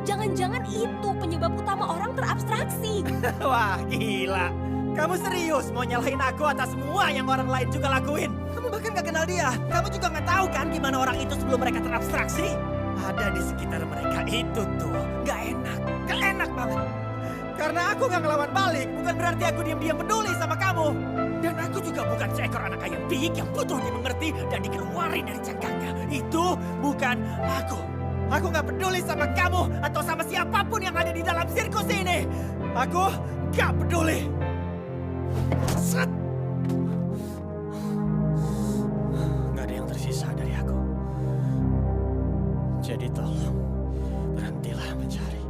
Jangan-jangan itu penyebab utama orang terabstraksi. Wah, gila. Kamu serius mau nyalahin aku atas semua yang orang lain juga lakuin? Kamu bahkan gak kenal dia. Kamu juga gak tahu kan gimana orang itu sebelum mereka terabstraksi? Ada di sekitar mereka itu tuh. Gak enak. Gak enak banget. Karena aku gak ngelawan balik, bukan berarti aku diam-diam peduli sama kamu. Dan aku juga bukan seekor anak ayam piik yang butuh dimengerti dan dikeluarin dari cangkangnya. Itu bukan aku. Aku gak peduli sama kamu atau sama siapapun yang ada di dalam sirkus ini. Aku gak peduli. Set. Gak ada yang tersisa dari aku. Jadi tolong, berhentilah mencari.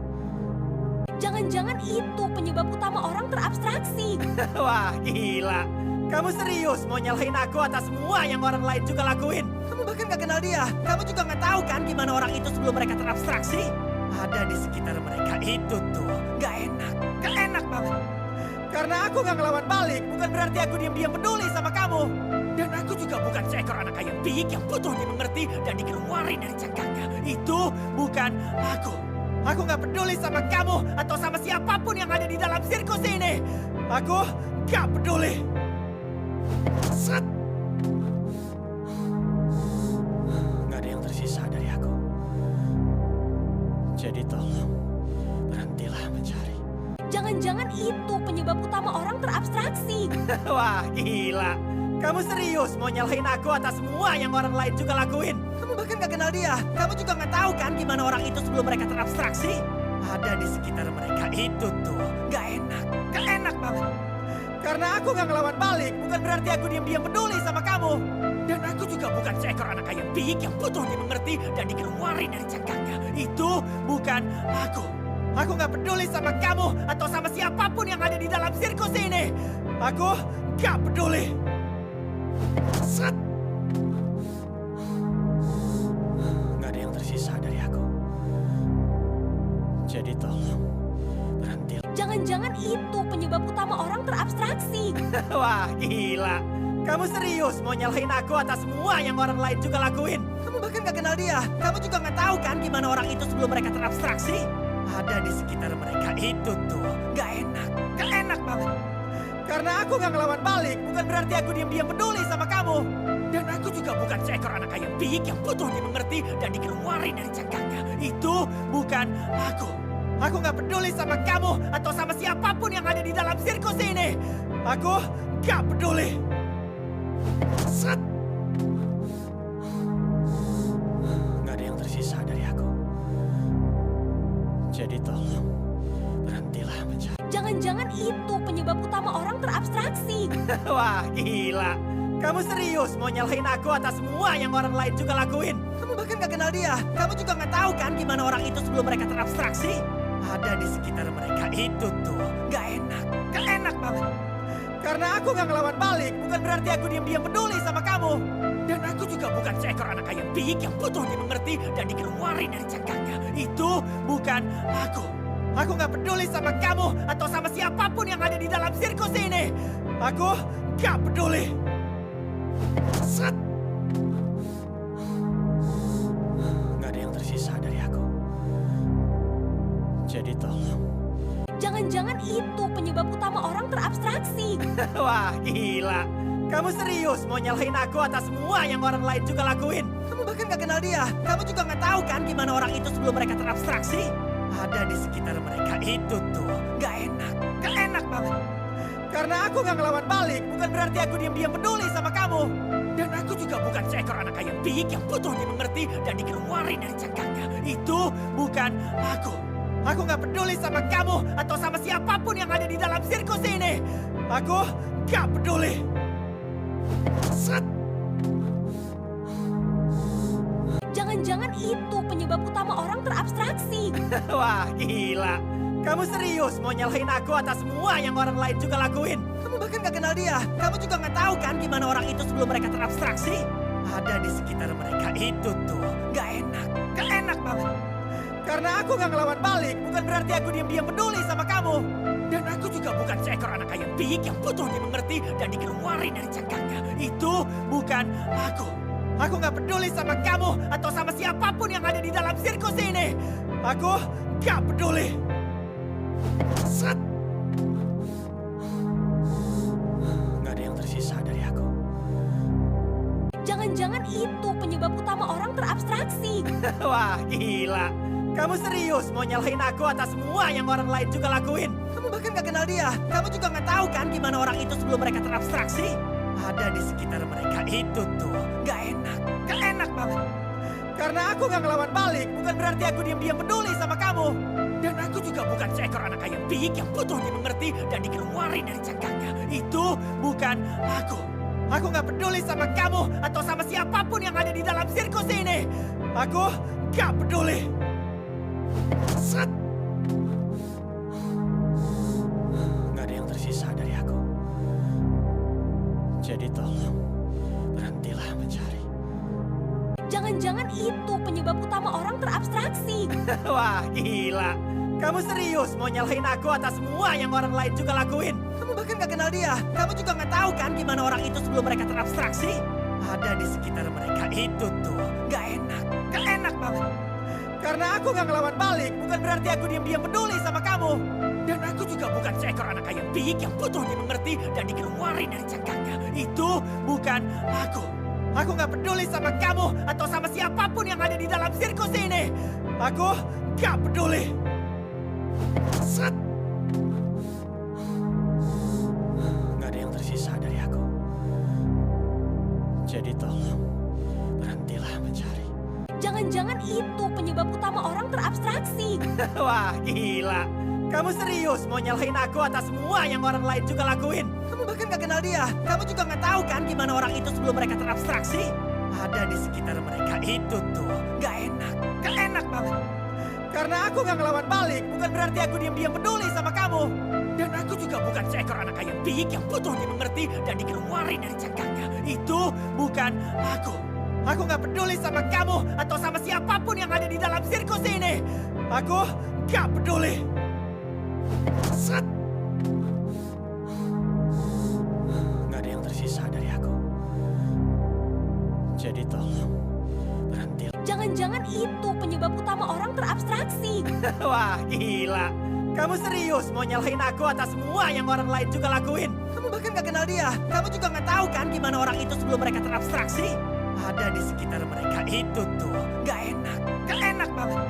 Jangan-jangan itu penyebab utama orang terabstraksi. Wah, gila. Kamu serius mau nyalahin aku atas semua yang orang lain juga lakuin? Kamu bahkan gak kenal dia. Kamu juga gak tahu kan gimana orang itu sebelum mereka terabstraksi? Ada di sekitar mereka itu tuh. Gak enak. Gak enak banget. Karena aku gak ngelawan balik, bukan berarti aku diam-diam peduli sama kamu. Dan aku juga bukan seekor anak ayam piik yang butuh dimengerti dan dikeluarin dari cangkangnya. Itu bukan aku. Aku gak peduli sama kamu atau sama siapapun yang ada di dalam sirkus ini. Aku gak peduli. Set. Gak ada yang tersisa dari aku. Jadi tolong, berhentilah mencari. Jangan-jangan itu penyebab utama orang terabstraksi. Wah, gila. Kamu serius mau nyalahin aku atas semua yang orang lain juga lakuin? Kamu bahkan gak kenal dia. Kamu juga gak tahu kan gimana orang itu sebelum mereka terabstraksi? Ada di sekitar mereka itu tuh. Gak enak. Gak enak banget. Karena aku gak ngelawan balik, bukan berarti aku diam-diam peduli sama kamu. Dan aku juga bukan seekor anak ayam piik yang butuh dimengerti dan dikeluarin dari cangkangnya. Itu bukan aku. Aku gak peduli sama kamu atau sama siapapun yang ada di dalam sirkus ini. Aku gak peduli. Set. Gak ada yang tersisa dari aku. Jadi tolong, berhenti. Jangan-jangan itu penyebab utama orang terabstraksi. Wah, gila. Kamu serius mau nyalahin aku atas semua yang orang lain juga lakuin? Kamu bahkan gak kenal dia. Kamu juga gak tahu kan gimana orang itu sebelum mereka terabstraksi? Ada di sekitar mereka itu tuh. Gak enak. Gak enak banget. Karena aku gak ngelawan balik, bukan berarti aku diam-diam peduli sama kamu. Dan aku juga bukan seekor anak ayam piik yang butuh dimengerti dan dikeluarin dari cangkangnya. Itu bukan aku. Aku gak peduli sama kamu atau sama siapapun yang ada di dalam sirkus ini. Aku gak peduli. Set. Gak ada yang tersisa dari aku. Jadi tolong, berhentilah mencari. Jangan-jangan itu penyebab utama orang terabstraksi. Wah, gila. Kamu serius mau nyalahin aku atas semua yang orang lain juga lakuin? Kamu bahkan gak kenal dia. Kamu juga gak tahu kan gimana orang itu sebelum mereka terabstraksi? Ada di sekitar mereka itu tuh. Gak enak. Gak enak banget. Karena aku gak ngelawan balik, bukan berarti aku diam-diam peduli sama kamu. Dan aku juga bukan seekor anak ayam piik yang butuh dimengerti dan dikeluarin dari cangkangnya. Itu bukan aku. Aku gak peduli sama kamu atau sama siapapun yang ada di dalam sirkus ini. Aku gak peduli. Set. Gak ada yang tersisa dari aku. Jadi tolong. Jangan-jangan itu penyebab utama orang terabstraksi. Wah, gila. Kamu serius mau nyalahin aku atas semua yang orang lain juga lakuin? Kamu bahkan gak kenal dia. Kamu juga gak tahu kan gimana orang itu sebelum mereka terabstraksi? Ada di sekitar mereka itu tuh. Gak enak. Gak enak banget. Karena aku gak ngelawan balik, bukan berarti aku diam-diam peduli sama kamu. Dan aku juga bukan seekor anak ayam piik yang butuh dimengerti dan dikeluarin dari cangkangnya. Itu bukan aku. Aku gak peduli sama kamu atau sama siapapun yang ada di dalam sirkus ini. Aku gak peduli. Set. Jangan-jangan itu penyebab utama orang terabstraksi. Wah, gila. Kamu serius mau nyalahin aku atas semua yang orang lain juga lakuin? Kamu bahkan gak kenal dia. Kamu juga gak tahu kan gimana orang itu sebelum mereka terabstraksi? Ada di sekitar mereka itu tuh. Gak enak. Gak enak banget. Karena aku gak ngelawan balik, bukan berarti aku diam-diam peduli sama kamu. Dan aku juga bukan seekor anak ayam piik yang butuh dimengerti dan dikeluarin dari cangkangnya. Itu bukan aku. Aku gak peduli sama kamu atau sama siapapun yang ada di dalam sirkus ini. Aku gak peduli. Set. Gak ada yang tersisa dari aku. Jangan-jangan itu penyebab utama orang terabstraksi. Wah, gila. Kamu serius mau nyalahin aku atas semua yang orang lain juga lakuin? Kamu bahkan gak kenal dia. Kamu juga gak tahu kan gimana orang itu sebelum mereka terabstraksi? Ada di sekitar mereka itu tuh. Gak enak. Gak enak banget. Karena aku gak ngelawan balik, bukan berarti aku diam-diam peduli sama kamu. Dan aku juga bukan seekor anak ayam piik yang butuh dimengerti dan dikeluarin dari cangkangnya. Itu bukan aku. Aku gak peduli sama kamu atau sama siapapun yang ada di dalam sirkus ini. Aku gak peduli. Set. Gak ada yang tersisa dari aku. Jadi tolong, berhentilah mencari. Jangan-jangan itu penyebab utama orang terabstraksi. Wah, gila. Kamu serius mau nyalahin aku atas semua yang orang lain juga lakuin? Kamu bahkan gak kenal dia. Kamu juga gak tahu kan gimana orang itu sebelum mereka terabstraksi? Ada di sekitar mereka itu tuh. Gak enak. Gak enak banget. Karena aku gak ngelawan balik, bukan berarti aku diam-diam peduli sama kamu. Dan aku juga bukan seekor anak ayam piik yang butuh dimengerti dan dikeluarin dari cangkangnya. Itu bukan aku. Aku gak peduli sama kamu atau sama siapapun yang ada di dalam sirkus ini. Aku gak peduli. Set. Gak ada yang tersisa dari aku. Jadi tolong, berhentilah mencari. Jangan-jangan itu penyebab utama orang terabstraksi. Wah, gila. Kamu serius mau nyalahin aku atas semua yang orang lain juga lakuin? Kamu bahkan gak kenal dia. Kamu juga gak tahu kan gimana orang itu sebelum mereka terabstraksi? Ada di sekitar mereka itu tuh. Gak enak. Gak enak banget. Karena aku gak ngelawan balik, bukan berarti aku diam-diam peduli sama kamu. Dan aku juga bukan seekor anak ayam piik yang butuh dimengerti dan dikeluarin dari cangkangnya. Itu bukan aku. Aku gak peduli sama kamu atau sama siapapun yang ada di dalam sirkus ini. Aku gak peduli. Set. Gak ada yang tersisa dari aku. Jadi tolong, berhenti. Jangan-jangan itu penyebab utama orang terabstraksi. Wah, gila. Kamu serius mau nyalahin aku atas semua yang orang lain juga lakuin? Kamu bahkan gak kenal dia. Kamu juga gak tahu kan gimana orang itu sebelum mereka terabstraksi? Ada di sekitar mereka itu tuh. Gak enak. Gak enak banget.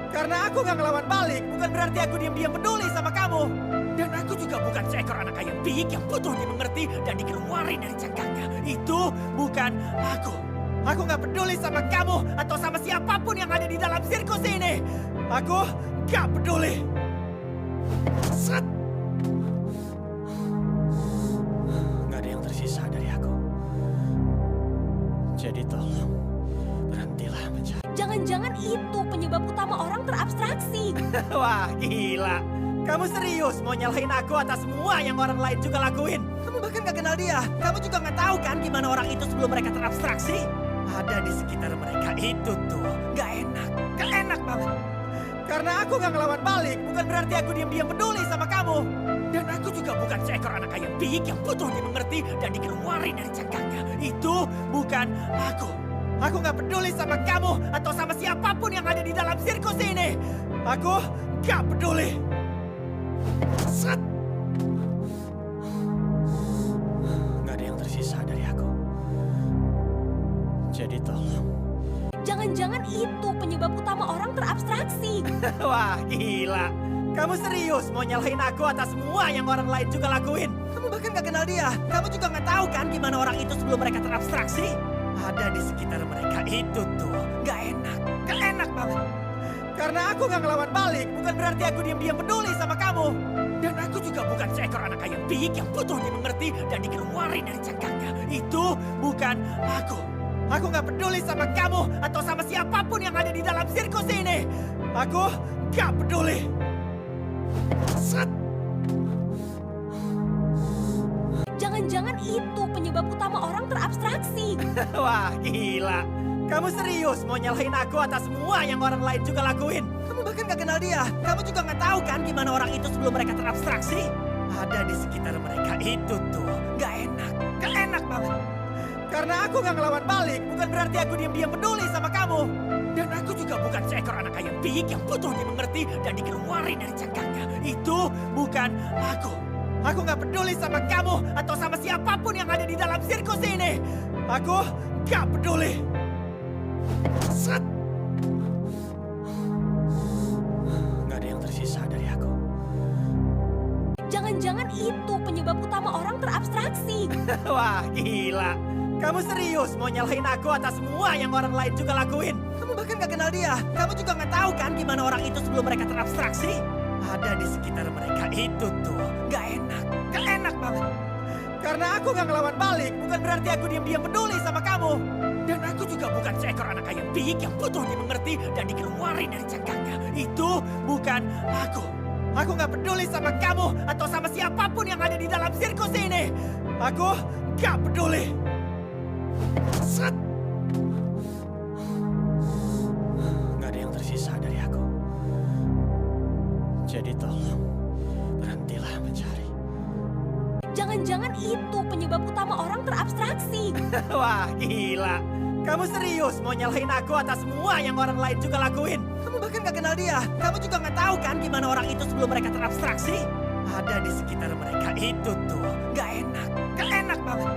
Karena aku gak ngelawan balik, bukan berarti aku diam-diam peduli sama kamu. Dan aku juga bukan seekor anak ayam piik yang butuh dimengerti dan dikeluarin dari cangkangnya. Itu bukan aku. Aku gak peduli sama kamu atau sama siapapun yang ada di dalam sirkus ini. Aku gak peduli. Set. Gak ada yang tersisa dari aku. Jadi tolong, berhentilah mencari. Jangan-jangan itu penyebab utama orang terabstraksi. Wah, gila. Kamu serius mau nyalahin aku atas semua yang orang lain juga lakuin? Kamu bahkan gak kenal dia. Kamu juga gak tahu kan gimana orang itu sebelum mereka terabstraksi? Ada di sekitar mereka itu tuh. Gak enak. Gak enak banget. Karena aku gak ngelawan balik, bukan berarti aku diam-diam peduli sama kamu. Dan aku juga bukan seekor anak ayam piik yang butuh dimengerti dan dikeluarin dari cangkangnya. Itu bukan aku. Aku gak peduli sama kamu atau sama siapapun yang ada di dalam sirkus ini. Aku gak peduli. Set. Gak ada yang tersisa dari aku. Jadi tolong. Jangan-jangan itu penyebab utama orang terabstraksi. Wah, gila. Kamu serius mau nyalahin aku atas semua yang orang lain juga lakuin? Kamu bahkan gak kenal dia. Kamu juga gak tahu kan gimana orang itu sebelum mereka terabstraksi? Ada di sekitar mereka itu tuh. Gak enak. Gak enak banget. Karena aku gak ngelawan balik, bukan berarti aku diam-diam peduli sama kamu. Dan aku juga bukan seekor anak ayam piik yang butuh dimengerti dan dikeluarin dari cangkangnya. Itu bukan aku. Aku gak peduli sama kamu atau sama siapapun yang ada di dalam sirkus ini. Aku gak peduli. Set. Jangan-jangan itu penyebab utama orang terabstraksi. Wah, gila. Kamu serius mau nyalahin aku atas semua yang orang lain juga lakuin? Kamu bahkan gak kenal dia. Kamu juga gak tahu kan gimana orang itu sebelum mereka terabstraksi? Ada di sekitar mereka itu tuh. Gak enak. Gak enak banget. Karena aku gak ngelawan balik, bukan berarti aku diam-diam peduli sama kamu. Dan aku juga bukan seekor anak ayam pik yang butuh dimengerti dan dikeluarin dari cangkangnya. Itu bukan aku. Aku nggak peduli sama kamu atau sama siapapun yang ada di dalam sirkus ini. Aku nggak peduli. Set. Nggak ada yang tersisa dari aku. Jangan-jangan itu penyebab utama orang terabstraksi. Wah, gila. Kamu serius mau nyalahin aku atas semua yang orang lain juga lakuin? Kamu bahkan gak kenal dia. Kamu juga gak tahu kan gimana orang itu sebelum mereka terabstraksi? Ada di sekitar mereka itu tuh. Gak enak. Gak enak banget. Karena aku gak ngelawan balik, bukan berarti aku diam-diam peduli sama kamu. Dan aku juga bukan seekor anak ayam pik yang butuh dimengerti dan dikeluarin dari cangkangnya. Itu bukan aku. Aku gak peduli sama kamu atau sama siapapun yang ada di dalam sirkus ini. Aku gak peduli. Set. Gak ada yang tersisa dari aku. Jadi tolong, berhentilah mencari. Jangan-jangan itu penyebab utama orang terabstraksi. Wah, gila. Kamu serius mau nyalahin aku atas semua yang orang lain juga lakuin? Kamu bahkan gak kenal dia. Kamu juga gak tahu kan gimana orang itu sebelum mereka terabstraksi? Ada di sekitar mereka itu tuh. Gak enak. Gak enak banget.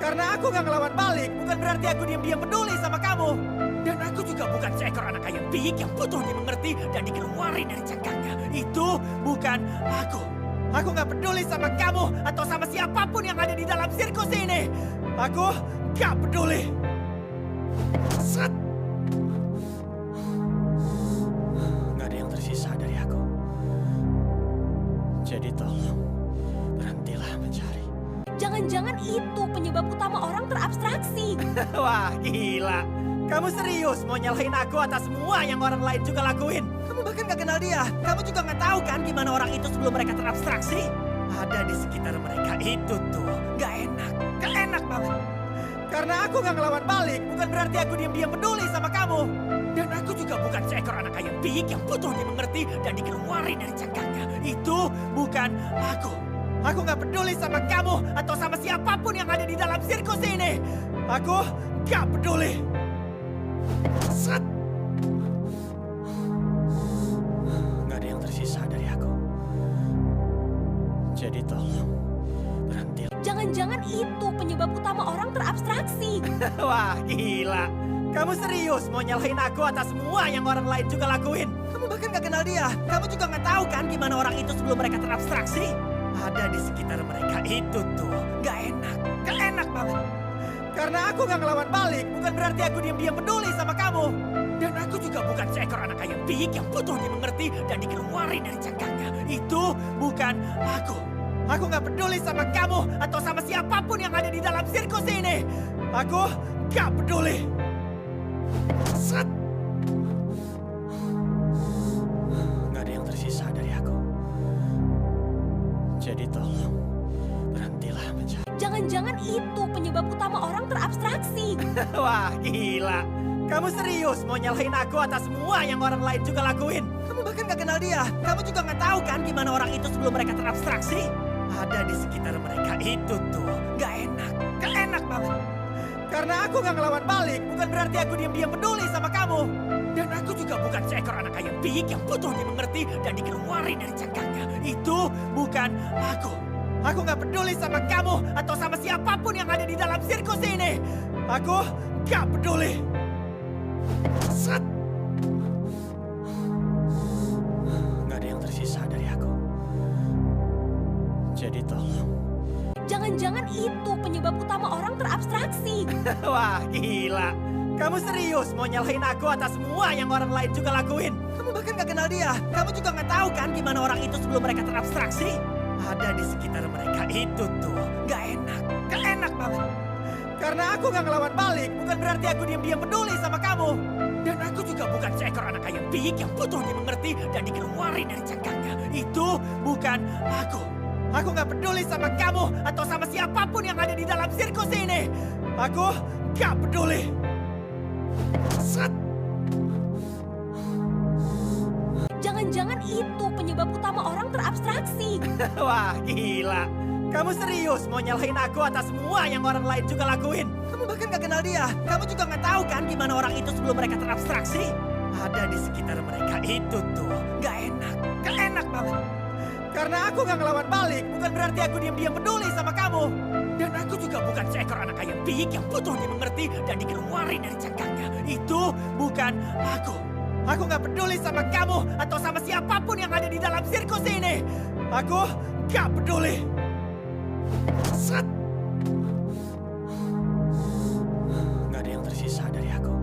Karena aku gak ngelawan balik, bukan berarti aku diam-diam peduli sama kamu. Dan aku juga bukan seekor anak ayam pik yang butuh dimengerti dan dikeluarin dari cangkangnya. Itu bukan aku. Aku gak peduli sama kamu atau sama siapapun yang ada di dalam sirkus ini. Aku gak peduli. Set. Gak ada yang tersisa dari aku. Jadi tolong, berhentilah mencari. Jangan-jangan itu penyebab utama orang terabstraksi. Wah, gila. Kamu serius mau nyalahin aku atas semua yang orang lain juga lakuin? Kamu bahkan gak kenal dia. Kamu juga gak tahu kan gimana orang itu sebelum mereka terabstraksi? Ada di sekitar mereka itu tuh. Gak enak. Gak enak banget. Karena aku gak ngelawan balik, bukan berarti aku diam-diam peduli sama kamu. Dan aku juga bukan seekor anak ayam pik yang butuh dimengerti dan dikeluarin dari cangkangnya. Itu bukan aku. Aku gak peduli sama kamu atau sama siapapun yang ada di dalam sirkus ini. Aku gak peduli. Set. Gak ada yang tersisa dari aku. Jadi tolong, berhenti. Jangan-jangan itu penyebab utama orang terabstraksi. Wah, gila. Kamu serius mau nyalahin aku atas semua yang orang lain juga lakuin? Kamu bahkan gak kenal dia. Kamu juga gak tahu kan gimana orang itu sebelum mereka terabstraksi? Ada di sekitar mereka itu tuh. Gak enak. Gak enak banget. Karena aku gak ngelawan balik, bukan berarti aku diam-diam peduli sama kamu. Dan aku juga bukan seekor anak ayam pik yang butuh dimengerti dan dikeluarin dari cangkangnya. Itu bukan aku. Aku gak peduli sama kamu atau sama siapapun yang ada di dalam sirkus ini. Aku gak peduli. Set. Gak ada yang tersisa dari aku. Jadi tolong, berhentilah mencari. Jangan-jangan itu penyebab utama orang terabstraksi. Wah, gila. Kamu serius mau nyalahin aku atas semua yang orang lain juga lakuin? Kamu bahkan gak kenal dia. Kamu juga gak tahu kan gimana orang itu sebelum mereka terabstraksi? Ada di sekitar mereka itu tuh. Gak enak. Gak enak banget. Karena aku gak ngelawan balik, bukan berarti aku diam-diam peduli sama kamu. Dan aku juga bukan seekor anak ayam pik yang butuh dimengerti dan dikeluarin dari cangkangnya. Itu bukan aku. Aku gak peduli sama kamu atau sama siapapun yang ada di dalam sirkus ini. Aku gak peduli. Set. Gak ada yang tersisa dari aku. Jadi tolong. Jangan-jangan itu penyebab utama orang terabstraksi. Wah, gila. Kamu serius mau nyalahin aku atas semua yang orang lain juga lakuin? Kamu bahkan gak kenal dia. Kamu juga gak tahu kan gimana orang itu sebelum mereka terabstraksi? Ada di sekitar mereka itu tuh. Gak enak. Gak enak banget. Karena aku gak ngelawan balik, bukan berarti aku diam-diam peduli sama kamu. Dan aku juga bukan seekor anak ayam pik yang butuh dimengerti dan dikeluarin dari cangkangnya. Itu bukan aku. Aku gak peduli sama kamu atau sama siapapun yang ada di dalam sirkus ini. Aku gak peduli. Set. Jangan-jangan itu penyebab utama orang terabstraksi. Wah, gila. Kamu serius mau nyalahin aku atas semua yang orang lain juga lakuin? Kamu bahkan gak kenal dia. Kamu juga gak tahu kan gimana orang itu sebelum mereka terabstraksi? ada di sekitar mereka itu tuh gak enak. Gak enak banget. Karena aku gak ngelawan balik, bukan berarti aku diam-diam peduli sama kamu. Dan aku juga bukan seekor anak ayam piik yang butuh dimengerti dan dikeluarin dari cangkangnya. Itu bukan aku. Aku gak peduli sama kamu atau sama siapapun yang ada di dalam sirkus ini. Aku gak peduli. Set. Gak ada yang tersisa dari aku.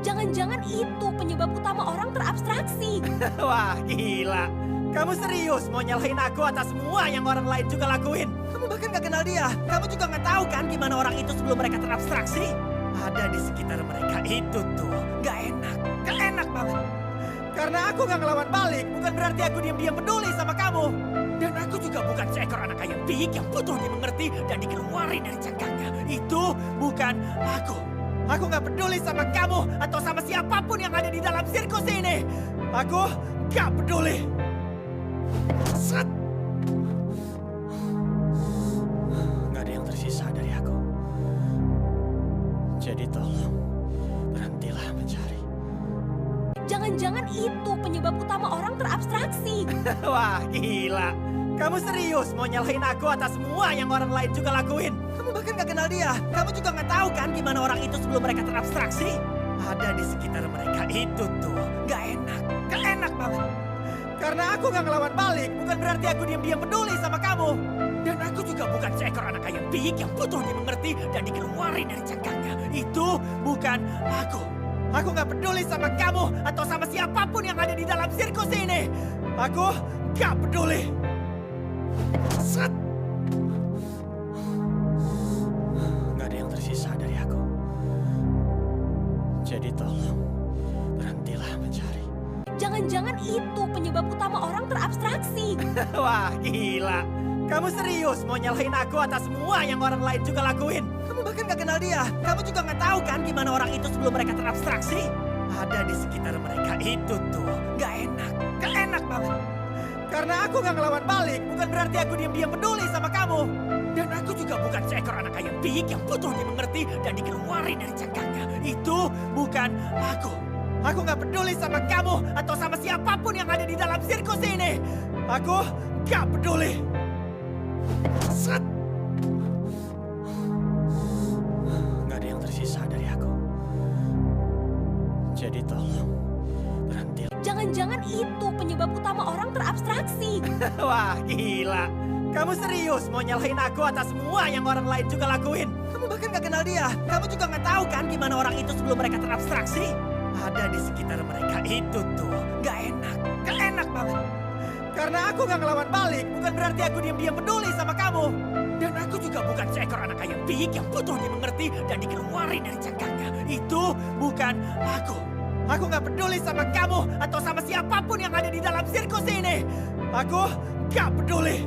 Jangan-jangan itu penyebab utama orang terabstraksi. Wah, gila. Kamu serius mau nyalahin aku atas semua yang orang lain juga lakuin? Kamu bahkan gak kenal dia. Kamu juga gak tahu kan gimana orang itu sebelum mereka terabstraksi? Ada di sekitar mereka itu tuh gak enak. Gak enak banget. Karena aku gak ngelawan balik, bukan berarti aku diam-diam peduli sama kamu. Dan aku juga bukan seekor anak ayam piik yang butuh dimengerti dan dikeluarin dari cangkangnya. Itu bukan aku. Aku gak peduli sama kamu atau sama siapapun yang ada di dalam sirkus ini. Aku gak peduli. Set. Gak ada yang tersisa dari aku. Jadi tolong, berhentilah mencari. Jangan-jangan itu penyebab utama orang terabstraksi. Wah, gila. Kamu serius mau nyalahin aku atas semua yang orang lain juga lakuin? Kamu bahkan gak kenal dia. Kamu juga gak tahu kan gimana orang itu sebelum mereka terabstraksi? Ada di sekitar mereka itu tuh gak enak. Gak enak banget. Karena aku gak ngelawan balik, bukan berarti aku diam-diam peduli sama kamu. Dan aku juga bukan seekor anak ayam piik yang butuh dimengerti dan dikeluarin dari cangkangnya. Itu bukan aku. Aku gak peduli sama kamu atau sama siapapun yang ada di dalam sirkus ini. Aku gak peduli. Set. Gak ada yang tersisa dari aku. Jadi tolong, berhentilah mencari. Jangan-jangan itu penyebab utama orang terabstraksi. Wah, gila. Kamu serius mau nyalahin aku atas semua yang orang lain juga lakuin? Kamu bahkan gak kenal dia. Kamu juga gak tahu kan gimana orang itu sebelum mereka terabstraksi? Ada di sekitar mereka itu tuh gak enak. Gak enak banget. Karena aku gak ngelawan balik, bukan berarti aku diam-diam peduli sama kamu. Dan aku juga bukan seekor anak ayam piik yang butuh dimengerti dan dikeluarin dari cangkangnya. Itu bukan aku. Aku gak peduli sama kamu atau sama siapapun yang ada di dalam sirkus ini. Aku gak peduli. Set. Gak ada yang tersisa dari aku. Jadi tolong, berhenti. Jangan-jangan itu penyebab utama orang terabstraksi. Wah, gila. Kamu serius mau nyalahin aku atas semua yang orang lain juga lakuin? Kamu bahkan gak kenal dia. Kamu juga gak tahu kan gimana orang itu sebelum mereka terabstraksi? Ada di sekitar mereka itu tuh gak enak. Gak enak banget. Karena aku gak ngelawan balik, bukan berarti aku diam-diam peduli sama kamu. Dan aku juga bukan seekor anak ayam piik yang butuh dimengerti dan dikeluarin dari cangkangnya. Itu bukan aku. Aku gak peduli sama kamu atau sama siapapun yang ada di dalam sirkus ini. Aku gak peduli.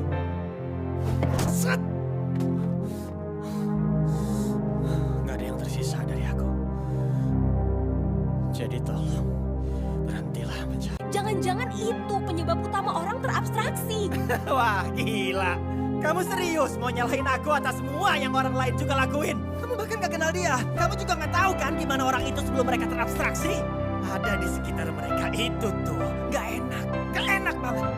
Set. Gak ada yang tersisa dari aku. Jadi tolong, berhentilah mencari. Jangan-jangan itu penyebab utama orang terabstraksi. Wah, gila. Kamu serius mau nyalahin aku atas semua yang orang lain juga lakuin? Kamu bahkan gak kenal dia. Kamu juga gak tahu kan gimana orang itu sebelum mereka terabstraksi? Ada di sekitar mereka itu tuh gak enak. Gak enak banget.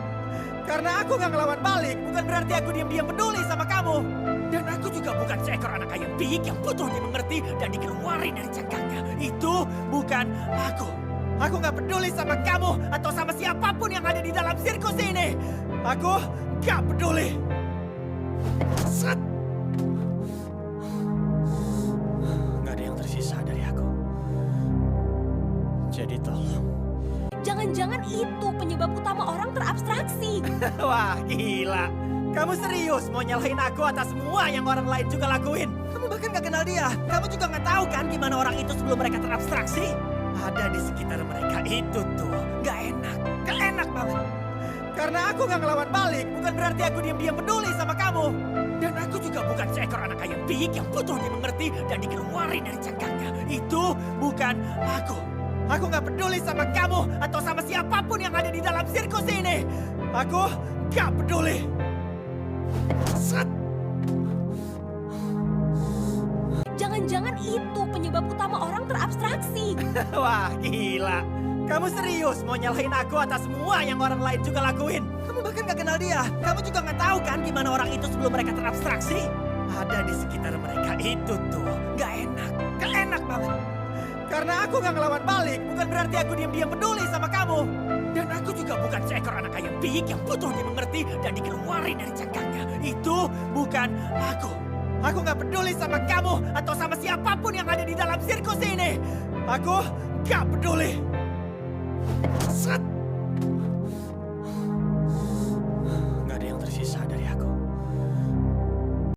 Karena aku gak ngelawan balik, bukan berarti aku diam-diam peduli sama kamu. Dan aku juga bukan seekor anak ayam piik yang butuh dimengerti dan dikeluarin dari cangkangnya. Itu bukan aku. Aku gak peduli sama kamu atau sama siapapun yang ada di dalam sirkus ini. Aku gak peduli. Set. Gak ada yang tersisa dari aku. Jadi tolong. Jangan-jangan itu penyebab utama orang terabstraksi. Wah, gila. Kamu serius mau nyalahin aku atas semua yang orang lain juga lakuin? Kamu bahkan gak kenal dia. Kamu juga gak tahu kan gimana orang itu sebelum mereka terabstraksi? Ada di sekitar mereka itu tuh gak enak. Gak enak banget. Karena aku gak ngelawan balik, bukan berarti aku diam-diam peduli sama kamu. Dan aku juga bukan seekor anak ayam piik yang butuh dimengerti dan dikeluarin dari cangkangnya. Itu bukan aku. Aku gak peduli sama kamu atau sama siapapun yang ada di dalam sirkus ini. Aku gak peduli. Set. Jangan-jangan itu penyebab utama orang terabstraksi. Wah, gila. Kamu serius mau nyalahin aku atas semua yang orang lain juga lakuin? Kamu bahkan gak kenal dia. Kamu juga gak tahu kan gimana orang itu sebelum mereka terabstraksi? Ada di sekitar mereka itu tuh. Gak enak. Gak enak banget. Karena aku gak ngelawan balik, bukan berarti aku diam-diam peduli sama kamu. Dan aku juga bukan seekor anak ayam piik yang butuh dimengerti dan dikeluarin dari cangkangnya. Itu bukan aku. Aku gak peduli sama kamu atau sama siapapun yang ada di dalam sirkus ini. Aku gak peduli. Set.